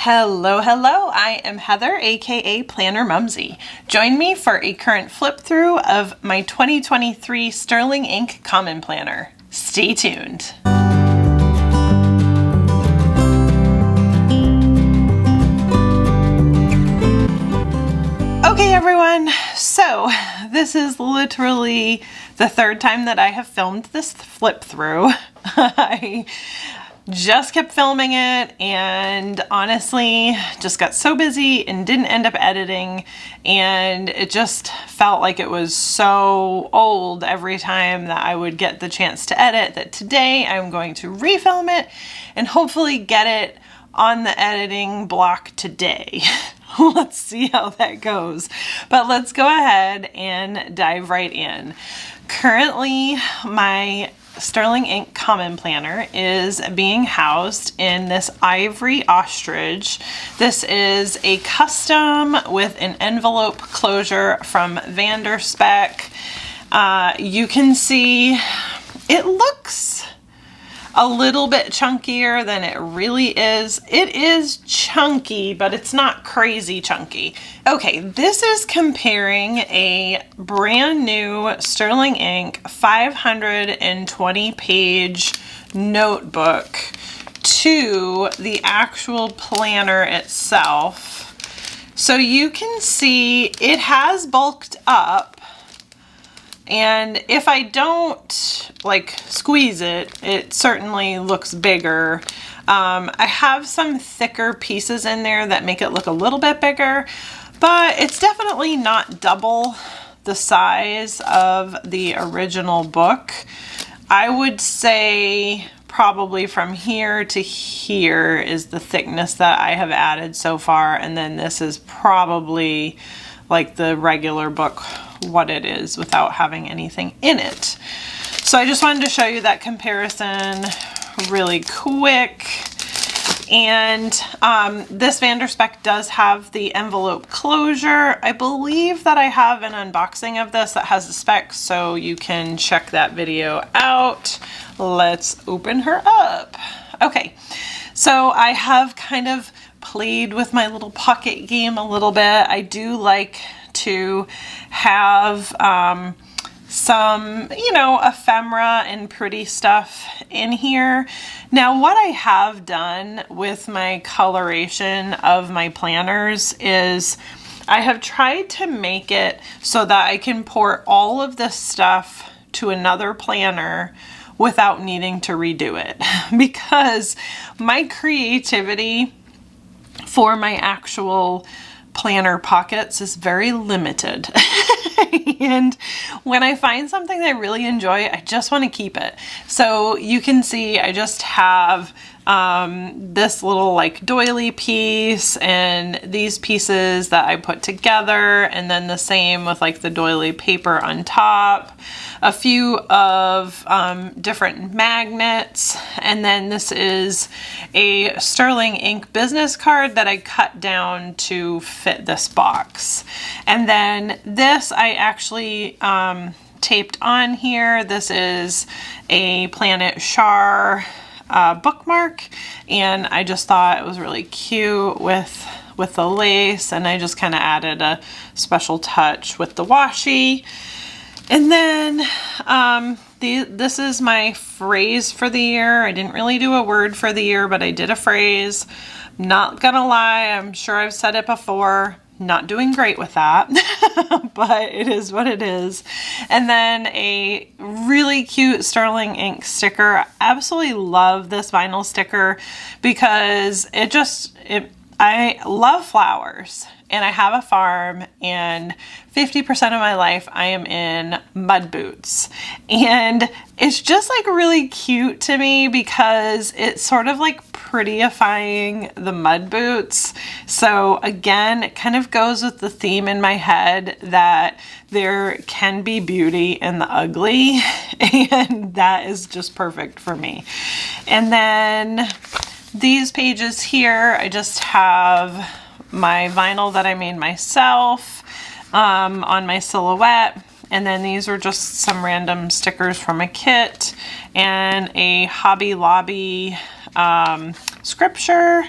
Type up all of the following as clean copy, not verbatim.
Hello, hello. I am Heather, aka Planner Mumsy. Join me for a current flip through of my 2023 Sterling Ink Common Planner. Stay tuned. Okay, everyone. So this is literally the third time that I have filmed this flip through. I just kept filming it and honestly just got so busy and didn't end up editing, and it just felt like it was so old every time that I would get the chance to edit that today I'm going to refilm it and hopefully get it on the editing block today. Let's see how that goes. But let's go ahead and dive right in. Currently, my Sterling Ink Common Planner is being housed in this ivory ostrich. This is a custom with an envelope closure from Vanderspec. You can see it looks a little bit chunkier than it really is. It is chunky, but it's not crazy chunky. Okay, this is comparing a brand new Sterling Ink 520 page notebook to the actual planner itself. So you can see it has bulked up. And if I don't like squeeze it, it certainly looks bigger. I have some thicker pieces in there that make it look a little bit bigger, but it's definitely not double the size of the original book. I would say probably from here to here is the thickness that I have added so far, and then this is probably like the regular book, what it is without having anything in it. So I just wanted to show you that comparison really quick. And this Vanderspec does have the envelope closure. I believe that I have an unboxing of this that has the specs, so you can check that video out. Let's open her up. Okay, so I have kind of played with my little pocket game a little bit. I do like to have some, ephemera and pretty stuff in here. Now, what I have done with my coloration of my planners is I have tried to make it so that I can pour all of this stuff to another planner without needing to redo it, because my creativity for my actual planner pockets is very limited. And when I find something that I really enjoy, I just want to keep it. So you can see I just have this little like doily piece and these pieces that I put together, and then the same with like the doily paper on top, a few of different magnets, and then this is a Sterling Ink business card that I cut down to fit this box. And then this I actually taped on here. This is a Planet Char bookmark, and I just thought it was really cute with the lace, and I just kind of added a special touch with the washi. And then this is my phrase for the year. I didn't really do a word for the year, but I did a phrase. Not gonna lie, I'm sure I've said it before. Not doing great with that, but it is what it is. And then a really cute Sterling Ink sticker. I absolutely love this vinyl sticker because I love flowers, and I have a farm, and 50% of my life I am in mud boots. And it's just like really cute to me because it's sort of like prettyifying the mud boots. So again, it kind of goes with the theme in my head that there can be beauty in the ugly, and that is just perfect for me. And then these pages here, I just have my vinyl that I made myself on my silhouette, and then these are just some random stickers from a kit and a Hobby Lobby scripture.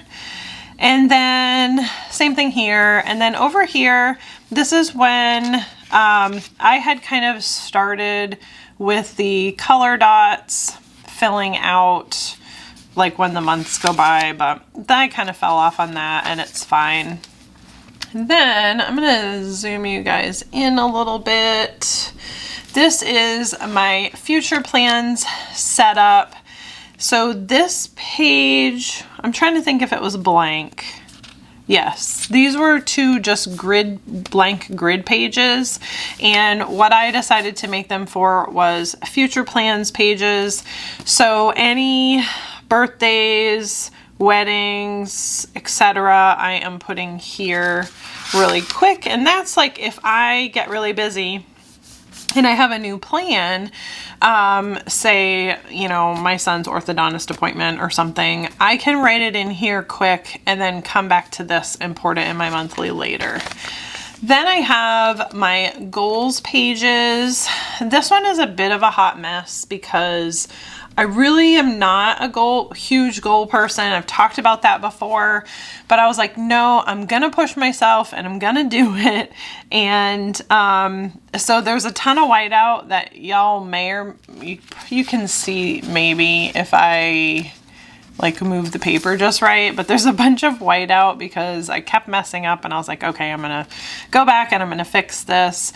And then same thing here. And then over here, this is when I had kind of started with the color dots, filling out like when the months go by, but then I kind of fell off on that and it's fine. Then I'm gonna zoom you guys in a little bit. This is my future plans setup. So this page, I'm trying to think if it was blank. Yes, these were two just blank grid pages. And what I decided to make them for was future plans pages. So any birthdays, weddings, etc. I am putting here really quick. And that's like if I get really busy and I have a new plan, say, you know, my son's orthodontist appointment or something, I can write it in here quick and then come back to this and put it in my monthly later. Then I have my goals pages. This one is a bit of a hot mess because I really am not a huge goal person. I've talked about that before, but I was like, no, I'm going to push myself and I'm going to do it. And so there's a ton of whiteout that y'all may or you can see maybe if I like move the paper just right, but there's a bunch of whiteout because I kept messing up and I was like, okay, I'm going to go back and I'm going to fix this.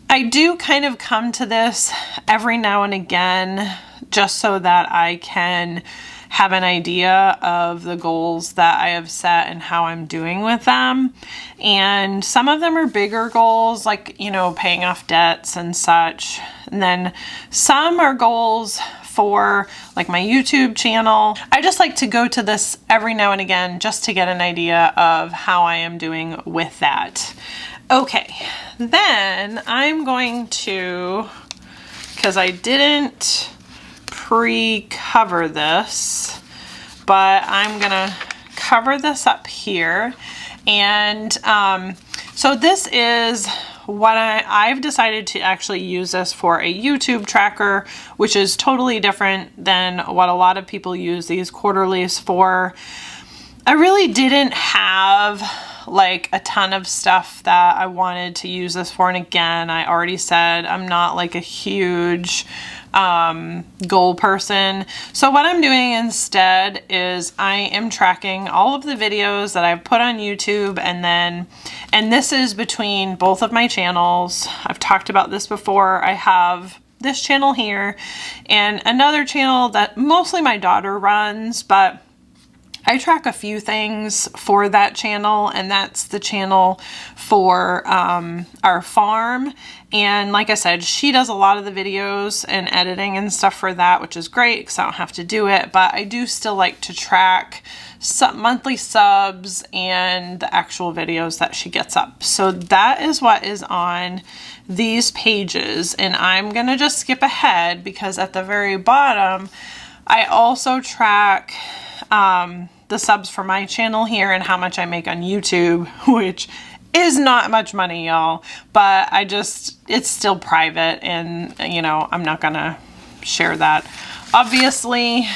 I do kind of come to this every now and again just so that I can have an idea of the goals that I have set and how I'm doing with them. And some of them are bigger goals, like, you know, paying off debts and such. And then some are goals for like my YouTube channel. I just like to go to this every now and again just to get an idea of how I am doing with that. Okay, then I'm going to, because I didn't pre-cover this, but I'm gonna cover this up here. And so this is what I've decided to actually use this for a YouTube tracker, which is totally different than what a lot of people use these quarterlies for. I really didn't have like a ton of stuff that I wanted to use this for. And again, I already said I'm not like a huge goal person. So what I'm doing instead is I am tracking all of the videos that I've put on YouTube, and this is between both of my channels. I've talked about this before. I have this channel here and another channel that mostly my daughter runs, but I track a few things for that channel, and that's the channel for our farm. And like I said, she does a lot of the videos and editing and stuff for that, which is great because I don't have to do it. But I do still like to track monthly subs and the actual videos that she gets up. So that is what is on these pages. And I'm going to just skip ahead because at the very bottom, I also track the subs for my channel here and how much I make on YouTube, which is not much money, y'all, but it's still private and, you know, I'm not gonna share that, obviously.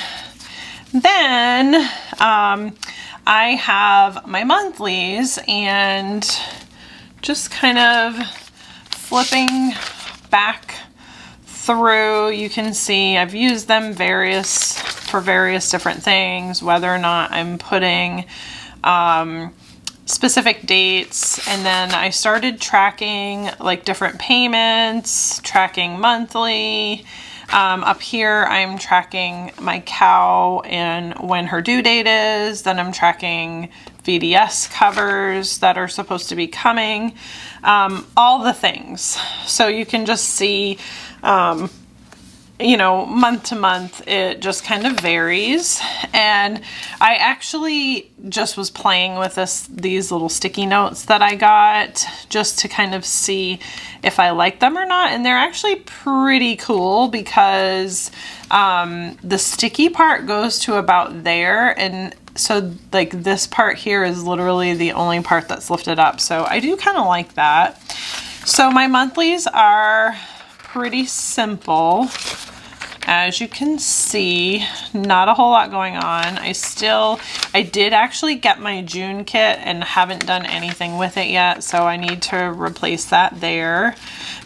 Then I have my monthlies, and just kind of flipping back through, you can see I've used them for various different things, whether or not I'm putting specific dates. And then I started tracking like different payments, tracking monthly. Up here I'm tracking my cow and when her due date is. Then I'm tracking VDS covers that are supposed to be coming, all the things. So you can just see you know, month to month, it just kind of varies. And I actually just was playing with these little sticky notes that I got just to kind of see if I like them or not. And they're actually pretty cool because the sticky part goes to about there. And so like this part here is literally the only part that's lifted up. So I do kind of like that. So my monthlies are pretty simple. as you can see, not a whole lot going on. I did actually get my June kit and haven't done anything with it yet, so I need to replace that there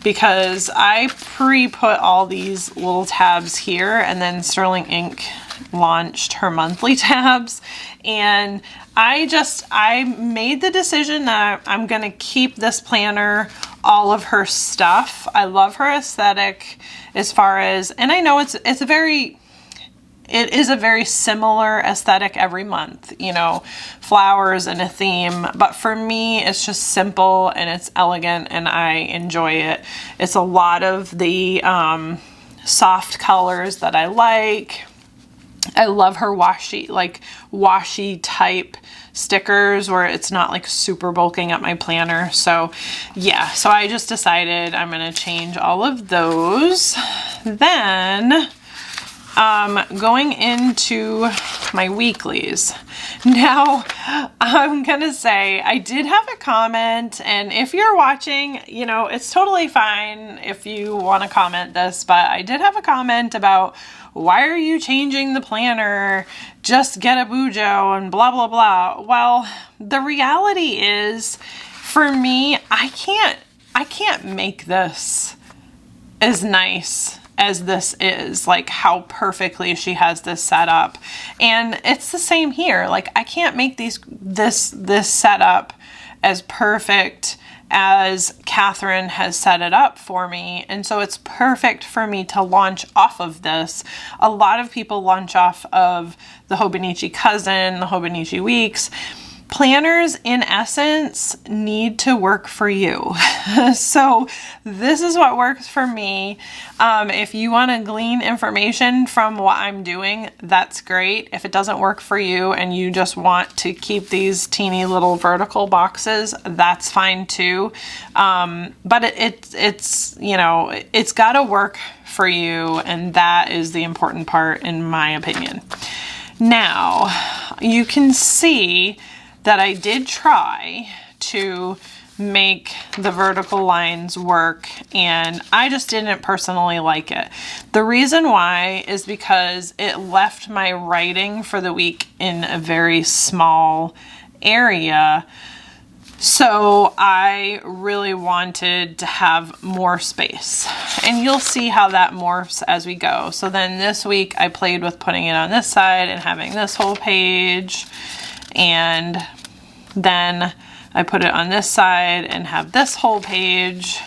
because I pre-put all these little tabs here, and then Sterling Ink launched her monthly tabs, and I made the decision that I'm gonna keep this planner all of her stuff. I love her aesthetic as far as, and I know it is a very similar aesthetic every month, you know, flowers and a theme, but for me it's just simple and it's elegant and I enjoy it. It's a lot of the soft colors that I like. I love her washi type stickers where it's not like super bulking up my planner. So yeah, so I just decided I'm going to change all of those. Then going into my weeklies. Now, I'm going to say I did have a comment, and if you're watching, you know, it's totally fine if you want to comment this, but I did have a comment about why are you changing the planner? Just get a Bujo and blah, blah, blah. Well, the reality is for me, I can't make this as nice as this is, like how perfectly she has this set up. And it's the same here. Like I can't make this setup as perfect as Catherine has set it up for me. And so it's perfect for me to launch off of this. A lot of people launch off of the Hobonichi Cousin, the Hobonichi Weeks. Planners, in essence, need to work for you. So this is what works for me. If you want to glean information from what I'm doing, that's great. If it doesn't work for you and you just want to keep these teeny little vertical boxes, that's fine too. But it's you know, it's got to work for you, and that is the important part in my opinion. Now, you can see that I did try to make the vertical lines work, and I just didn't personally like it. The reason why is because it left my writing for the week in a very small area. So I really wanted to have more space, and you'll see how that morphs as we go. So then this week I played with putting it on this side and having this whole page, and then I put it on this side and have this whole page.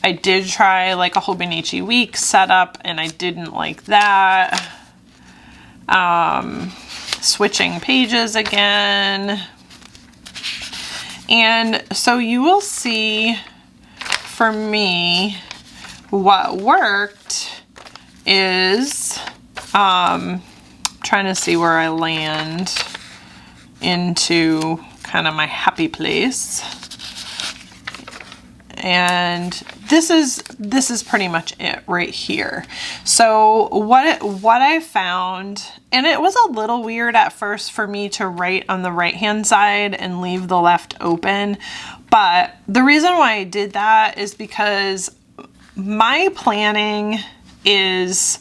I did try like a Hobonichi Week setup, and I didn't like that. Switching pages again. And so you will see for me what worked is trying to see where I land into kind of my happy place. And this is pretty much it right here. So what I found, and it was a little weird at first for me to write on the right hand side and leave the left open, but the reason why I did that is because my planning is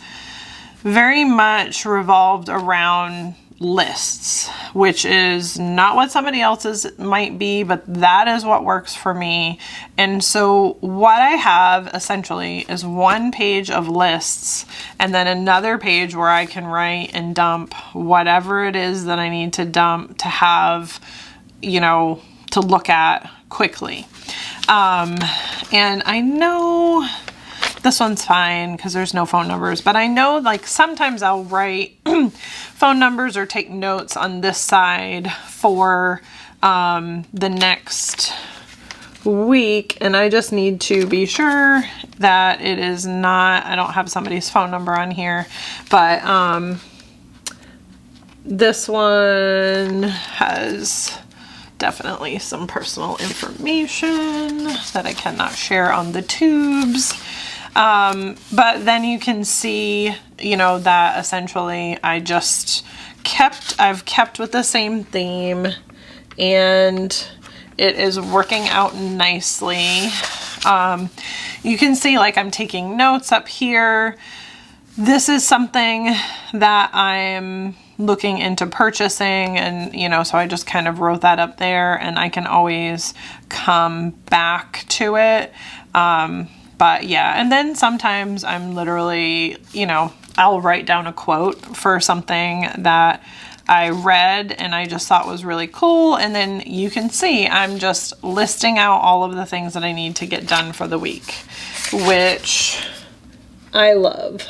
very much revolved around lists, which is not what somebody else's might be, but that is what works for me. And so what I have essentially is one page of lists and then another page where I can write and dump whatever it is that I need to dump to have, you know, to look at quickly. And I know this one's fine because there's no phone numbers, but I know like sometimes I'll write phone numbers or take notes on this side for the next week, and I just need to be sure that it is not, I don't have somebody's phone number on here, but this one has definitely some personal information that I cannot share on the tubes. But then you can see, you know, that essentially I've kept with the same theme, and it is working out nicely. You can see like I'm taking notes up here. this is something that I'm looking into purchasing, and you know, so I just kind of wrote that up there, and I can always come back to it. But yeah, and then sometimes I'm literally, you know, I'll write down a quote for something that I read and I just thought was really cool, and then you can see I'm just listing out all of the things that I need to get done for the week, which I love.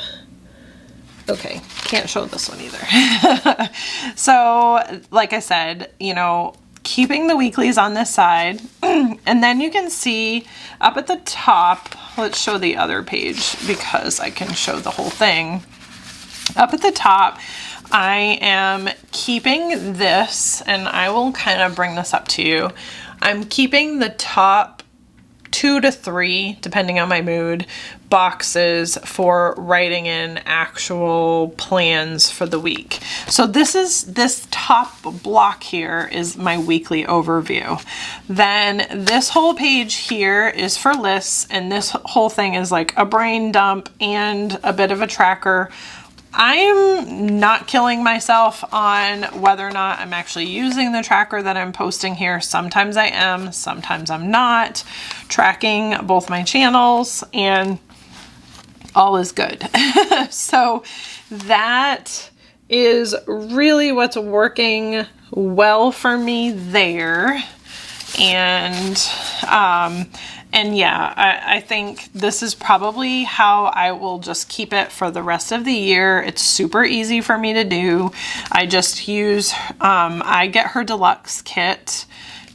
Okay, can't show this one either. So, like I said, you know, keeping the weeklies on this side, and then you can see up at the top, let's show the other page because I can show the whole thing. Up at the top, I am keeping this, and I will kind of bring this up to you. I'm keeping the top 2 to 3, depending on my mood, boxes for writing in actual plans for the week. So this top block here is my weekly overview. Then this whole page here is for lists, and this whole thing is like a brain dump and a bit of a tracker. I'm not killing myself on whether or not I'm actually using the tracker that I'm posting here. Sometimes I am, sometimes I'm not. Tracking both my channels, and all is good. So that is really what's working well for me there. And yeah, I think this is probably how I will just keep it for the rest of the year. It's super easy for me to do. I just use, I get her deluxe kit,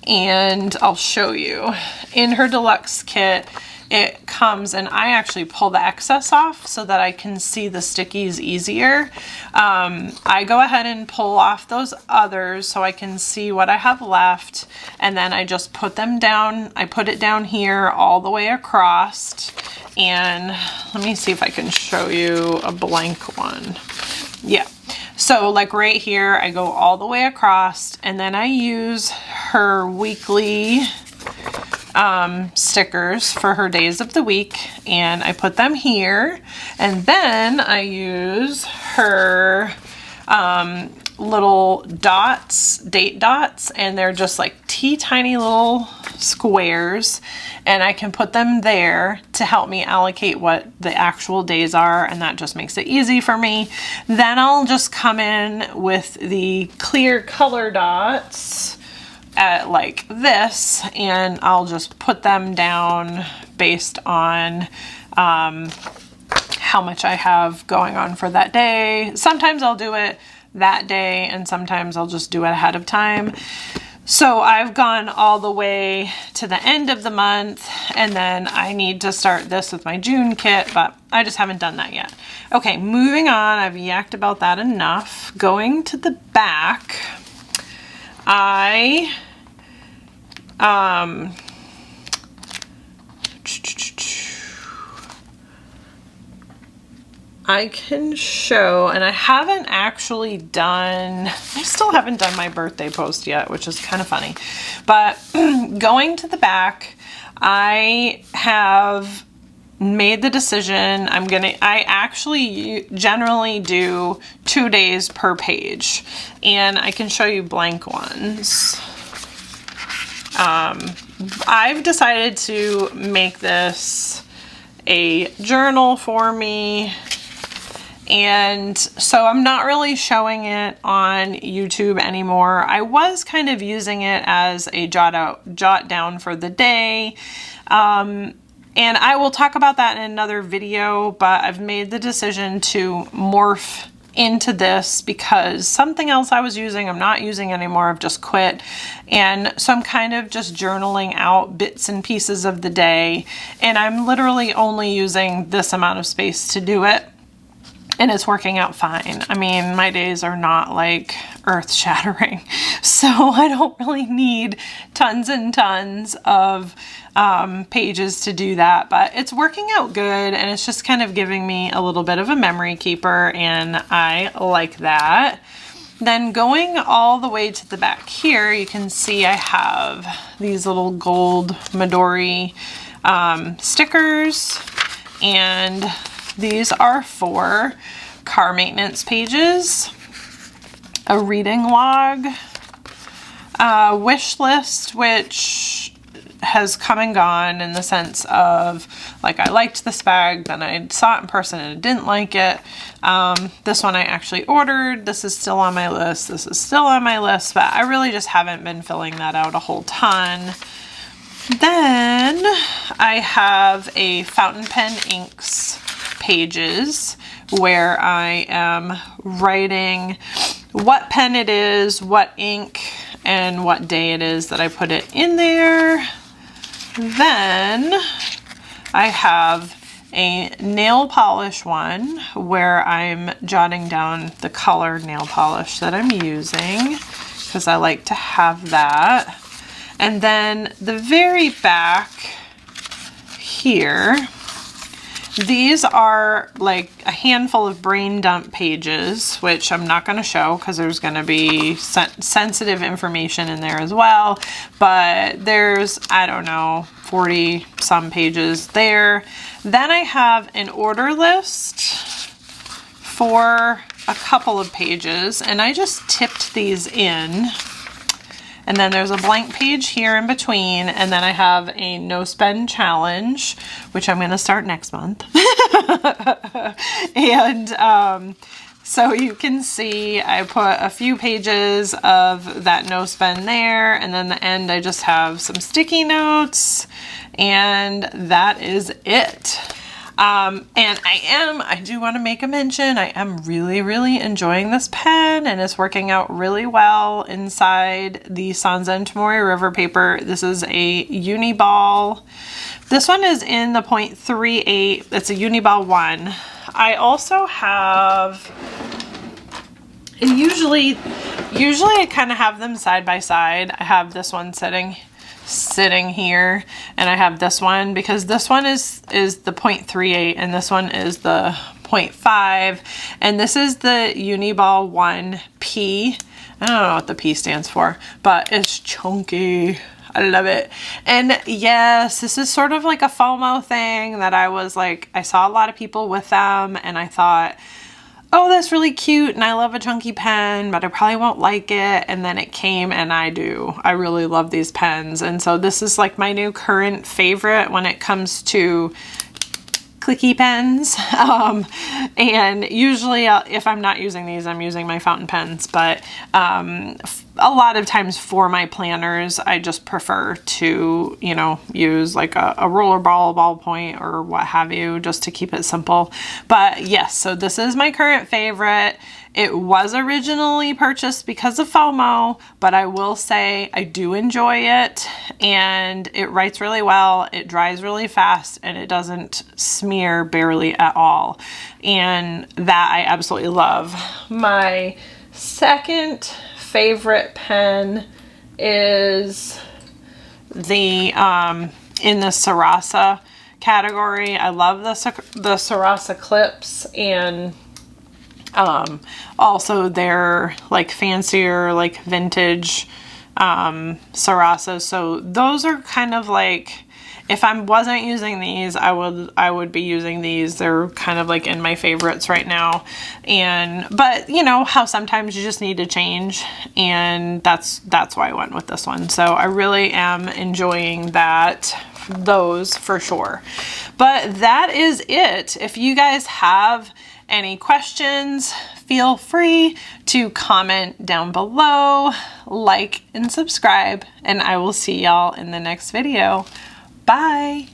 and I'll show you. In her deluxe kit, it comes, and I actually pull the excess off so that I can see the stickies easier. I go ahead and pull off those others so I can see what I have left, and then I just put them down. I put it down here all the way across, and let me see if I can show you a blank one. Yeah. So like right here, I go all the way across, and then I use her weekly stickers for her days of the week, and I put them here, and then I use her little dots, date dots, and they're just like tiny little squares, and I can put them there to help me allocate what the actual days are, and that just makes it easy for me. Then I'll just come in with the clear color dots at like this, and I'll just put them down based on how much I have going on for that day. Sometimes I'll do it that day, and sometimes I'll just do it ahead of time. So I've gone all the way to the end of the month, and then I need to start this with my June kit, but I just haven't done that yet. Okay, moving on. I've yacked about that enough. Going to the back, I can show, and I haven't actually done, I still haven't done my birthday post yet, which is kind of funny, but going to the back, I have made the decision. I actually generally do 2 days per page, and I can show you blank ones. I've decided to make this a journal for me, and so I'm not really showing it on YouTube anymore. I was kind of using it as a jot down for the day, and I will talk about that in another video, but I've made the decision to morph into this because something else I was using, I'm not using anymore. I've just quit. And so I'm kind of just journaling out bits and pieces of the day, and I'm literally only using this amount of space to do it. And it's working out fine. I mean, my days are not like earth-shattering, so I don't really need tons and tons of pages to do that, but it's working out good, and it's just kind of giving me a little bit of a memory keeper, and I like that. Then going all the way to the back here, you can see I have these little gold Midori stickers, and These are for car maintenance pages, a reading log, a wish list, which has come and gone in the sense of, like, I liked this bag, then I saw it in person and I didn't like it. This one I actually ordered. This is still on my list. This is still on my list, but I really just haven't been filling that out a whole ton. Then I have a fountain pen inks pages where I am writing what pen it is, what ink, and what day it is that I put it in there. Then I have a nail polish one where I'm jotting down the color nail polish that I'm using because I like to have that. And then the very back here, these are like a handful of brain dump pages, which I'm not going to show because there's going to be sensitive information in there as well. But there's, I don't know, 40 some pages there. Then I have an order list for a couple of pages, and I just tipped these in. And then there's a blank page here in between, and then I have a no spend challenge, which I'm going to start next month. And so you can see I put a few pages of that no spend there, and then the end I just have some sticky notes, and that is it. And I do want to make a mention, I am really enjoying this pen, and it's working out really well inside the Sanzen Tamori River paper. This is a Uniball. This one is in the 0.38. It's a Uniball 1. I also have, and usually I kind of have them side by side. I have this one sitting here, and I have this one because this one is the 0.38 and this one is the 0.5, and this is the Uniball 1P. I don't know what the P stands for, but it's chunky. I love it. And yes, this is sort of like a FOMO thing that I was like, I saw a lot of people with them and I thought, oh, that's really cute and I love a chunky pen, but I probably won't like it. And then it came and I do. I really love these pens. And so this is like my new current favorite when it comes to clicky pens. And usually if I'm not using these, I'm using my fountain pens, but a lot of times for my planners, I just prefer to, you know, use like a rollerball, ballpoint, or what have you, just to keep it simple. But yes, so this is my current favorite. It was originally purchased because of FOMO, but I will say I do enjoy it, and it writes really well, it dries really fast, and it doesn't smear barely at all. And that I absolutely love. My second favorite pen is the in the Sarasa category. I love the Sarasa clips, and also they're like fancier, like vintage Sarasa. So those are kind of like, if I wasn't using these, I would be using these. They're kind of like in my favorites right now. But you know how sometimes you just need to change, and that's why I went with this one. So I really am enjoying those for sure. But that is it. If you guys have any questions, feel free to comment down below, like and subscribe, and I will see y'all in the next video. Bye.